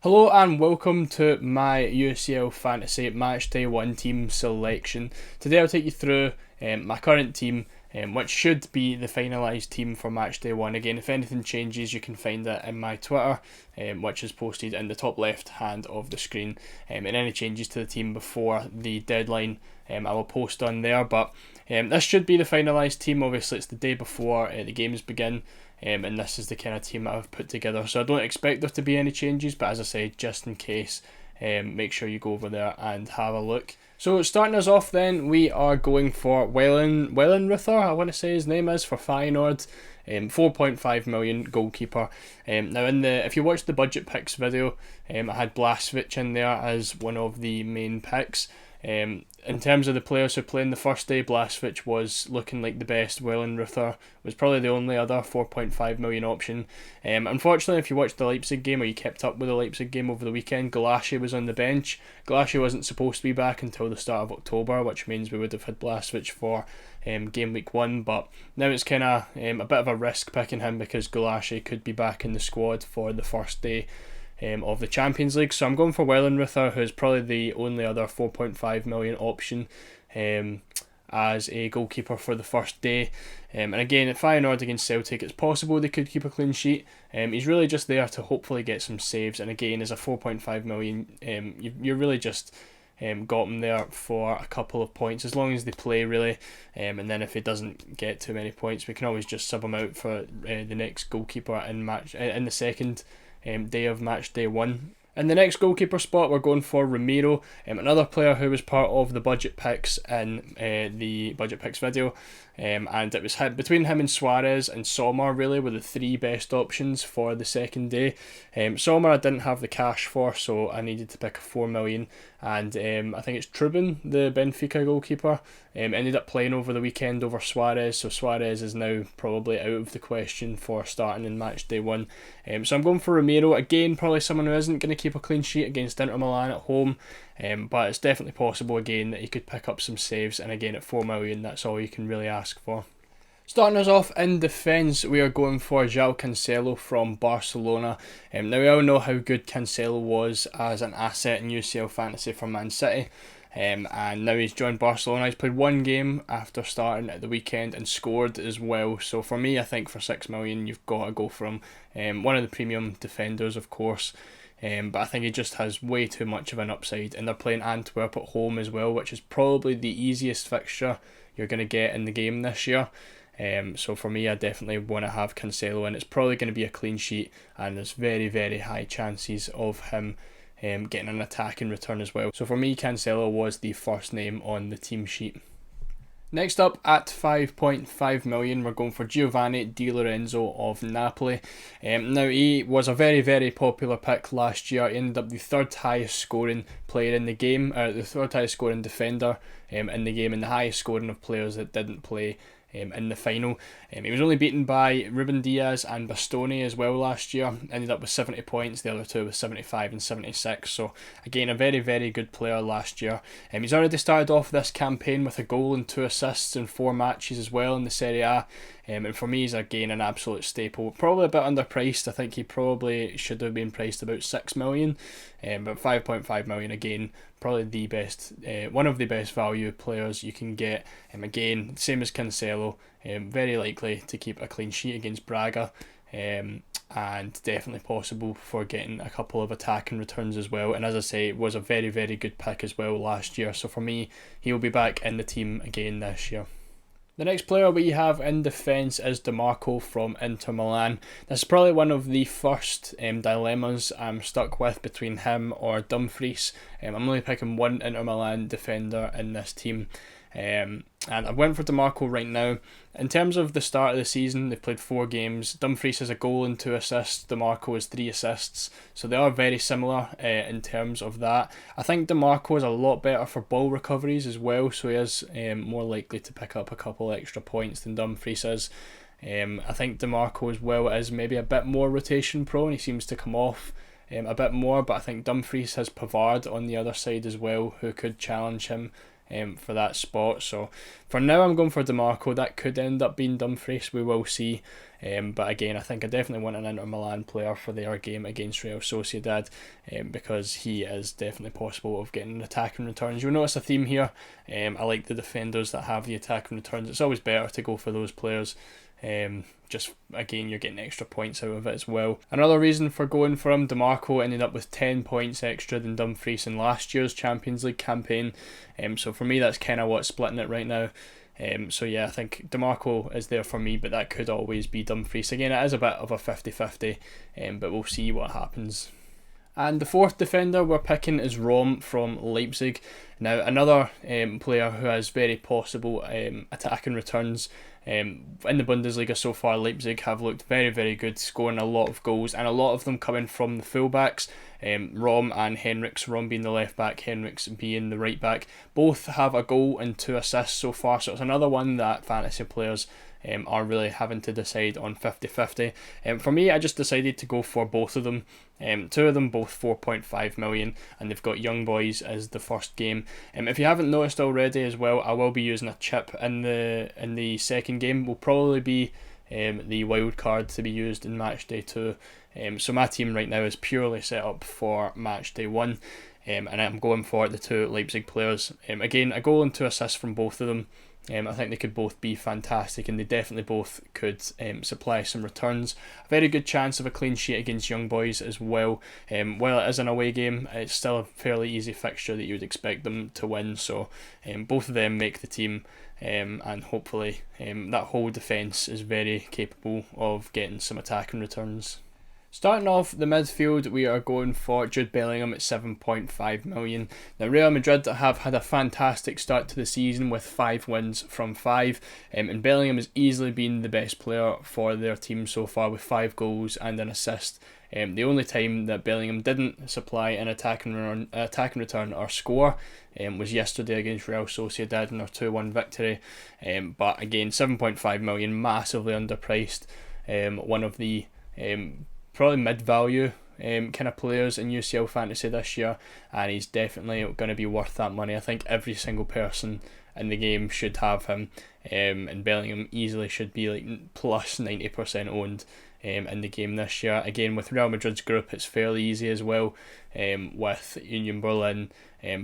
Hello and welcome to my UCL Fantasy Matchday 1 team selection. Today I'll take you through my current team, which should be the finalised team for Matchday 1. Again, if anything changes you can find it in my Twitter, which is posted in the top left hand of the screen. And any changes to the team before the deadline I will post on there. But this should be the finalised team. Obviously it's the day before the games begin. And this is the kind of team that I've put together, so I don't expect there to be any changes, but as I say, just in case, make sure you go over there and have a look. So starting us off then, we are going for Wellenreuther, I want to say his name is, for Feyenoord. 4.5 million goalkeeper. Now if you watch the budget picks video, I had Blaswich in there as one of the main picks. In terms of the players who played in the first day, Blaswich was looking like the best. Wellenreuther was probably the only other 4.5 million option. Unfortunately, if you watched the Leipzig game or you kept up with the Leipzig game over the weekend, Galassi was on the bench. Galassi wasn't supposed to be back until the start of October, which means we would have had Blaswich for game week 1, but now it's kind of a bit of a risk picking him because Galassi could be back in the squad for the first day of the Champions League. So I'm going for Wellenreuther, who's probably the only other 4.5 million option as a goalkeeper for the first day. And again, at Feyenoord against Celtic, it's possible they could keep a clean sheet. He's really just there to hopefully get some saves, and again, as a 4.5 million, you're really just got him there for a couple of points as long as they play, really. And then if he doesn't get too many points, we can always just sub him out for the next goalkeeper in the second day of match day 1. In the next goalkeeper spot, we're going for Ramiro, another player who was part of the budget picks in the budget picks video, and it was between him and Suarez and Sommer really were the three best options for the second day. Sommer I didn't have the cash for, so I needed to pick a 4 million, and I think it's Trubin, the Benfica goalkeeper, ended up playing over the weekend over Suarez, so Suarez is now probably out of the question for starting in match day 1. So I'm going for Ramiro, again probably someone who isn't going to keep a clean sheet against Inter Milan at home, but it's definitely possible again that he could pick up some saves, and again at 4 million that's all you can really ask for. Starting us off in defence, we are going for João Cancelo from Barcelona. Now we all know how good Cancelo was as an asset in UCL Fantasy for Man City. And now he's joined Barcelona. He's played one game after starting at the weekend and scored as well. So for me, I think for 6 million, you've got to go for him. One of the premium defenders, of course. But I think he just has way too much of an upside. And they're playing Antwerp at home as well, which is probably the easiest fixture you're going to get in the game this year. So for me, I definitely want to have Cancelo, and it's probably going to be a clean sheet, and there's very, very high chances of him getting an attack in return as well. So for me, Cancelo was the first name on the team sheet. Next up, at 5.5 million, we're going for Giovanni Di Lorenzo of Napoli. Now, he was a very, very popular pick last year. He ended up the third highest scoring player in the game, the third highest scoring defender in the game, and the highest scoring of players that didn't play in the final. He was only beaten by Ruben Diaz and Bastoni as well last year. Ended up with 70 points, the other two with 75 and 76. So again, a very, very good player last year. He's already started off this campaign with a goal and 2 assists in 4 matches as well in the Serie A. And for me, he's again an absolute staple. Probably a bit underpriced. I think he probably should have been priced about 6 million. But 5.5 million again, probably the best, one of the best value players you can get. Again, same as Cancelo, very likely to keep a clean sheet against Braga, and definitely possible for getting a couple of attacking returns as well. And as I say, it was a very, very good pick as well last year. So for me, he will be back in the team again this year. The next player we have in defence is DiMarco from Inter Milan. This is probably one of the first dilemmas I'm stuck with between him or Dumfries. I'm only picking one Inter Milan defender in this team. And I went for DiMarco right now. In terms of the start of the season, they've played 4 games. Dumfries has a goal and 2 assists. DiMarco has 3 assists. So they are very similar in terms of that. I think DiMarco is a lot better for ball recoveries as well, so he is more likely to pick up a couple extra points than Dumfries is. I think DiMarco as well is maybe a bit more rotation prone. He seems to come off a bit more, but I think Dumfries has Pavard on the other side as well, who could challenge him for that spot. So for now I'm going for DiMarco. That could end up being Dumfries, we will see. But again, I think I definitely want an Inter Milan player for their game against Real Sociedad, because he is definitely possible of getting attacking returns. You'll notice a theme here. I like the defenders that have the attacking returns. It's always better to go for those players. Just again, you're getting extra points out of it as well. Another reason for going for him, DiMarco ended up with 10 points extra than Dumfries in last year's Champions League campaign. So for me, that's kind of what's splitting it right now. So yeah, I think DiMarco is there for me, but that could always be Dumfries. Again, it is a bit of a 50-50, but we'll see what happens. And the fourth defender we're picking is Rom from Leipzig. Now, another player who has very possible attacking returns. In the Bundesliga so far, Leipzig have looked very, very good, scoring a lot of goals, and a lot of them coming from the fullbacks. Rom and Henriks, Rom being the left back, Henriks being the right back, both have a goal and 2 assists so far, so it's another one that fantasy players are really having to decide on 50-50. For me, I just decided to go for both of them. 2 of them both 4.5 million, and they've got Young Boys as the first game. If you haven't noticed already as well, I will be using a chip in the second game. Will probably be the wild card to be used in match day 2. So my team right now is purely set up for match day 1, and I'm going for the 2 Leipzig players. Again, a goal and 2 assists from both of them. I think they could both be fantastic, and they definitely both could supply some returns. A very good chance of a clean sheet against Young Boys as well. While it is an away game, it's still a fairly easy fixture that you would expect them to win. So both of them make the team, and hopefully that whole defence is very capable of getting some attacking returns. Starting off the midfield, we are going for Jude Bellingham at 7.5 million. Now, Real Madrid have had a fantastic start to the season with 5 wins from 5, and Bellingham has easily been the best player for their team so far with 5 goals and an assist. The only time that Bellingham didn't supply an attacking return or score was yesterday against Real Sociedad in their 2-1 victory. But again, 7.5 million, massively underpriced. One of the probably mid-value kind of players in UCL fantasy this year, and he's definitely going to be worth that money. I think every single person in the game should have him, and Bellingham easily should be like plus 90% owned in the game this year. Again, with Real Madrid's group, it's fairly easy as well, with Union Berlin,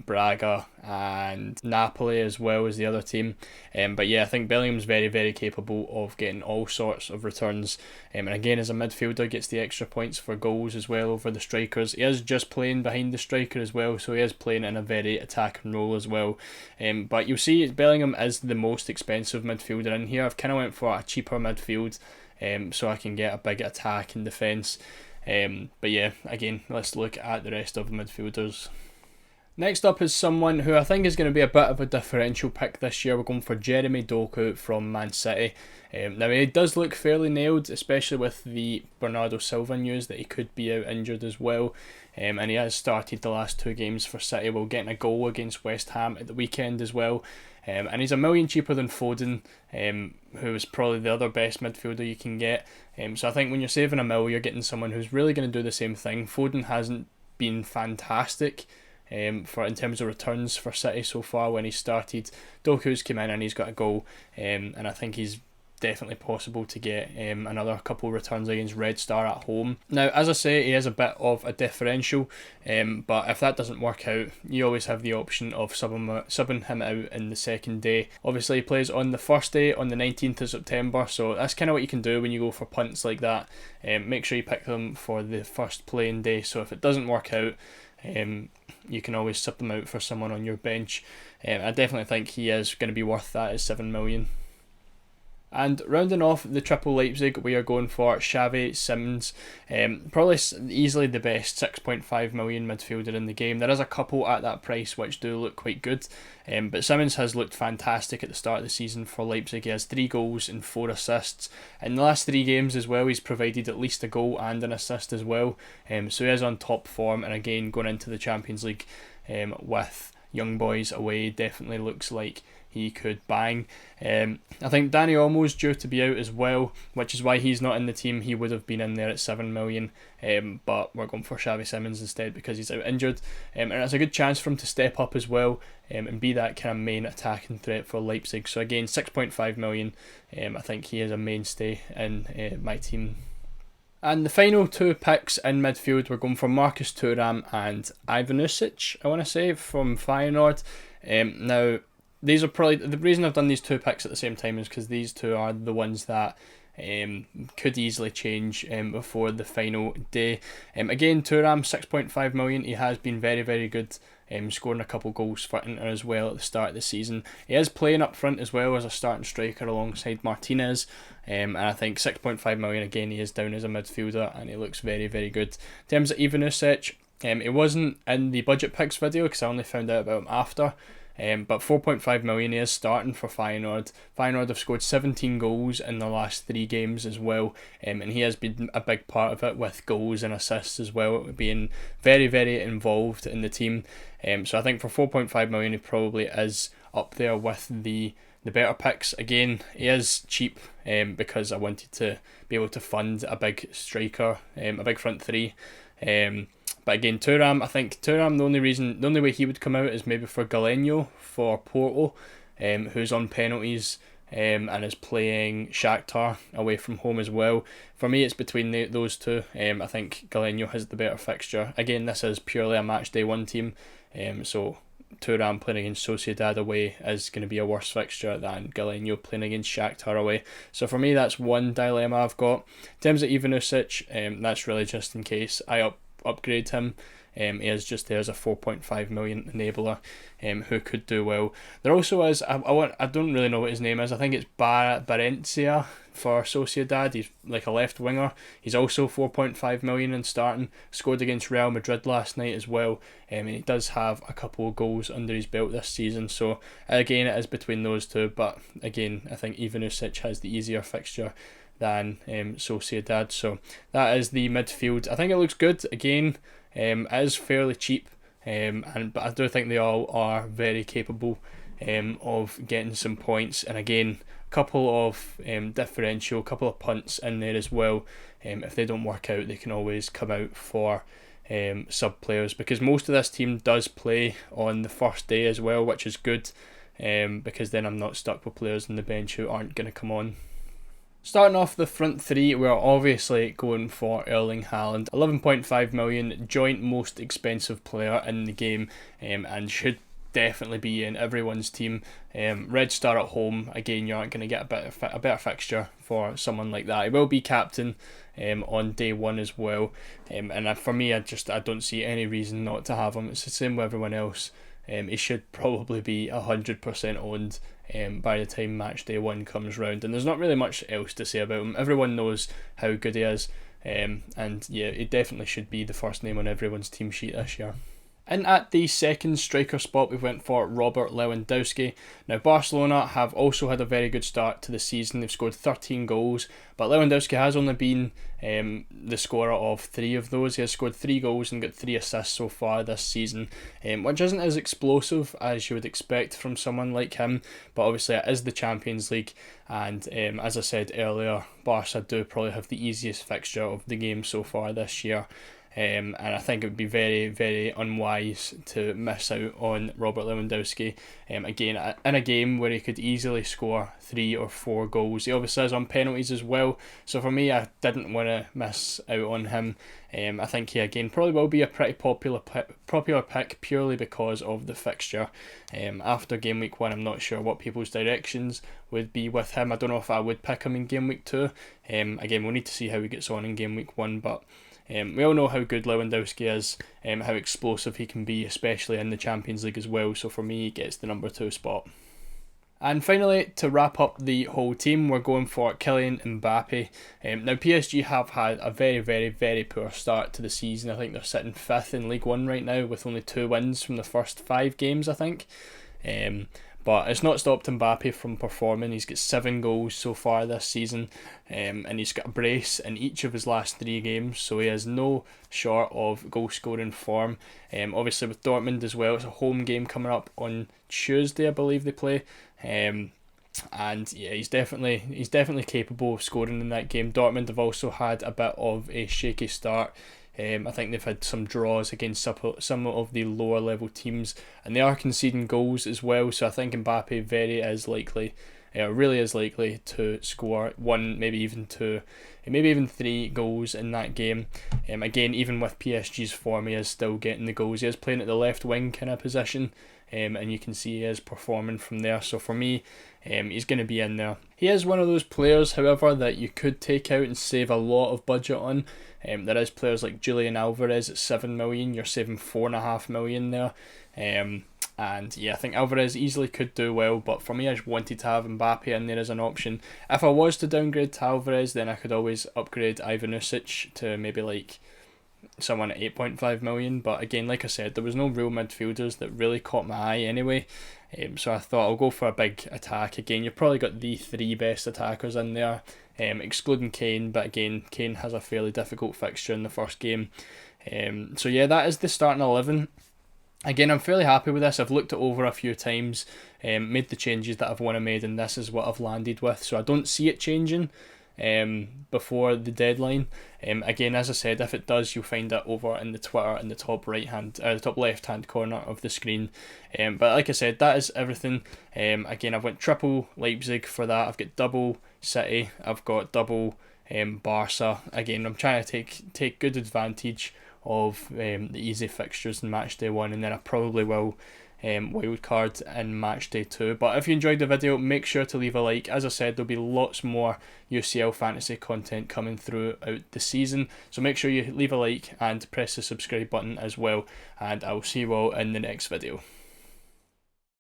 Braga and Napoli as well as the other team. But yeah, I think Bellingham's very, very capable of getting all sorts of returns, and again, as a midfielder, gets the extra points for goals as well over the strikers. He is just playing behind the striker as well, so he is playing in a very attacking role as well. But you'll see Bellingham is the most expensive midfielder in here. I've kind of went for a cheaper midfield, so I can get a big attack and defence. But yeah, again, let's look at the rest of the midfielders. Next up is someone who I think is going to be a bit of a differential pick this year. We're going for Jeremy Doku from Man City. Now, he does look fairly nailed, especially with the Bernardo Silva news that he could be out injured as well. And he has started the last 2 games for City while getting a goal against West Ham at the weekend as well. And he's $1 million cheaper than Foden, who is probably the other best midfielder you can get. So I think when you're saving $1 million, you're getting someone who's really going to do the same thing. Foden hasn't been fantastic in terms of returns for City so far when he started. Doku's come in and he's got a goal, and I think he's definitely possible to get another couple returns against Red Star at home. Now, as I say, he is a bit of a differential, but if that doesn't work out, you always have the option of subbing him out in the second day. Obviously, he plays on the first day, on the 19th of September, so that's kind of what you can do when you go for punts like that. Make sure you pick them for the first playing day, so if it doesn't work out, you can always sub them out for someone on your bench. I definitely think he is going to be worth that at 7 million. And rounding off the triple Leipzig, we are going for Xavi Simons. Probably easily the best 6.5 million midfielder in the game. There is a couple at that price which do look quite good, but Simons has looked fantastic at the start of the season for Leipzig. He has 3 goals and 4 assists. In the last 3 games as well, he's provided at least a goal and an assist as well. So he is on top form, and again, going into the Champions League with Young Boys away, definitely looks like he could bang. I think Danny Olmo's due to be out as well, which is why he's not in the team. He would have been in there at 7 million, but we're going for Xavi Simons instead because he's out injured, and it's a good chance for him to step up as well, and be that kind of main attacking threat for Leipzig. So again, 6.5 million. I think he is a mainstay in my team. And the final two picks in midfield, we're going for Marcus Thuram and Ivanusic, I want to say, from Feyenoord. Now, these are probably, the reason I've done these two picks at the same time is because these two are the ones that could easily change before the final day. Again, Thuram, 6.5 million. He has been very, very good, scoring a couple goals for Inter as well at the start of the season. He is playing up front as well as a starting striker alongside Martinez, and I think 6.5 million, again, he is down as a midfielder and he looks very, very good. In terms of Ivanusic, it wasn't in the budget picks video because I only found out about him after. But 4.5 million, he is starting for Feyenoord. Feyenoord have scored 17 goals in the last 3 games as well, and he has been a big part of it with goals and assists as well, being very, very involved in the team. So I think for 4.5 million, he probably is up there with the better picks. Again, he is cheap because I wanted to be able to fund a big striker, a big front three. But again, Thuram, I think the only way he would come out is maybe for Galeno for Porto, who's on penalties and is playing Shakhtar away from home as well. For me, it's between those two. I think Galeno has the better fixture. Again, this is purely a matchday 1 team, so Thuram playing against Sociedad away is going to be a worse fixture than Galeno playing against Shakhtar away. So for me, that's one dilemma I've got. In terms of Ivanusic, that's really just in case I upgrade him. He is just there as a 4.5 million enabler who could do well. There also is, I don't really know what his name is. I think it's Barencia for Sociedad. He's like a left winger. He's also 4.5 million and starting. Scored against Real Madrid last night as well. And he does have a couple of goals under his belt this season. So again, it is between those two. But again, I think Ivanusic has the easier fixture than Sociedad. So that is the midfield. I think it looks good. Again, it is fairly cheap, but I do think they all are very capable of getting some points. And again, a couple of differential, couple of punts in there as well. If they don't work out, they can always come out for sub players, because most of this team does play on the first day as well, which is good, because then I'm not stuck with players on the bench who aren't going to come on. Starting off the front three, we're obviously going for Erling Haaland. 11.5 million, joint most expensive player in the game, and should definitely be in everyone's team. Red Star at home, again, you aren't going to get a better fixture for someone like that. He will be captain on day 1 as well, and for me, I don't see any reason not to have him. It's the same with everyone else. He should probably be 100% owned by the time match day 1 comes round, and there's not really much else to say about him. Everyone knows how good he is, and yeah, he definitely should be the first name on everyone's team sheet this year. And at the second striker spot, we went for Robert Lewandowski. Now, Barcelona have also had a very good start to the season. They've scored 13 goals, but Lewandowski has only been the scorer of 3 of those. He has scored 3 goals and got 3 assists so far this season, which isn't as explosive as you would expect from someone like him, but obviously it is the Champions League, and as I said earlier, Barca do probably have the easiest fixture of the game so far this year. And I think it would be very, very unwise to miss out on Robert Lewandowski. Again, in a game where he could easily score 3 or 4 goals. He obviously is on penalties as well, so for me, I didn't want to miss out on him. I think he again probably will be a pretty popular pick purely because of the fixture. After game week 1, I'm not sure what people's directions would be with him. I don't know if I would pick him in game week 2. Again, we'll need to see how he gets on in game week 1, but we all know how good Lewandowski is, how explosive he can be, especially in the Champions League as well, so for me he gets the number 2 spot. And finally, to wrap up the whole team, we're going for Kylian Mbappe. Now, PSG have had a very, very, very poor start to the season. I think they're sitting 5th in League One right now with only 2 wins from the first 5 games, I think. but it's not stopped Mbappe from performing. He's got 7 goals so far this season, and he's got a brace in each of his last 3 games, so he has no short of goal scoring form. Obviously with Dortmund as well, it's a home game coming up on Tuesday, I believe they play. And yeah, he's definitely capable of scoring in that game. Dortmund have also had a bit of a shaky start. I think they've had some draws against some of the lower level teams, and they are conceding goals as well. So I think Mbappe really is likely to score 1, maybe even 2, maybe even 3 goals in that game. Again, even with PSG's form, he is still getting the goals. He is playing at the left wing kind of position, and you can see he is performing from there. So for me, he's going to be in there. He is one of those players, however, that you could take out and save a lot of budget on. There is players like Julian Alvarez at 7 million. You're saving 4.5 million there. And yeah, I think Alvarez easily could do well, but for me, I just wanted to have Mbappe in there as an option. If I was to downgrade to Alvarez, then I could always upgrade Ivanušić to maybe like someone at 8.5 million. But again, like I said, there was no real midfielders that really caught my eye anyway. So I thought I'll go for a big attack. Again, you've probably got the 3 best attackers in there, excluding Kane, but again, Kane has a fairly difficult fixture in the first game. So yeah, that is the starting 11. Again, I'm fairly happy with this. I've looked it over a few times, made the changes that I've want to made, and this is what I've landed with. So I don't see it changing before the deadline. Again, as I said, if it does, you'll find it over in the Twitter in the top top left hand corner of the screen. But like I said, that is everything. Again, I've went triple Leipzig for that. I've got double City. I've got double Barca. Again, I'm trying to take good advantage of the easy fixtures in matchday 1, and then I probably will wildcard in matchday 2. But if you enjoyed the video, make sure to leave a like. As I said, there'll be lots more UCL fantasy content coming throughout the season, so make sure you leave a like and press the subscribe button as well, and I'll see you all in the next video.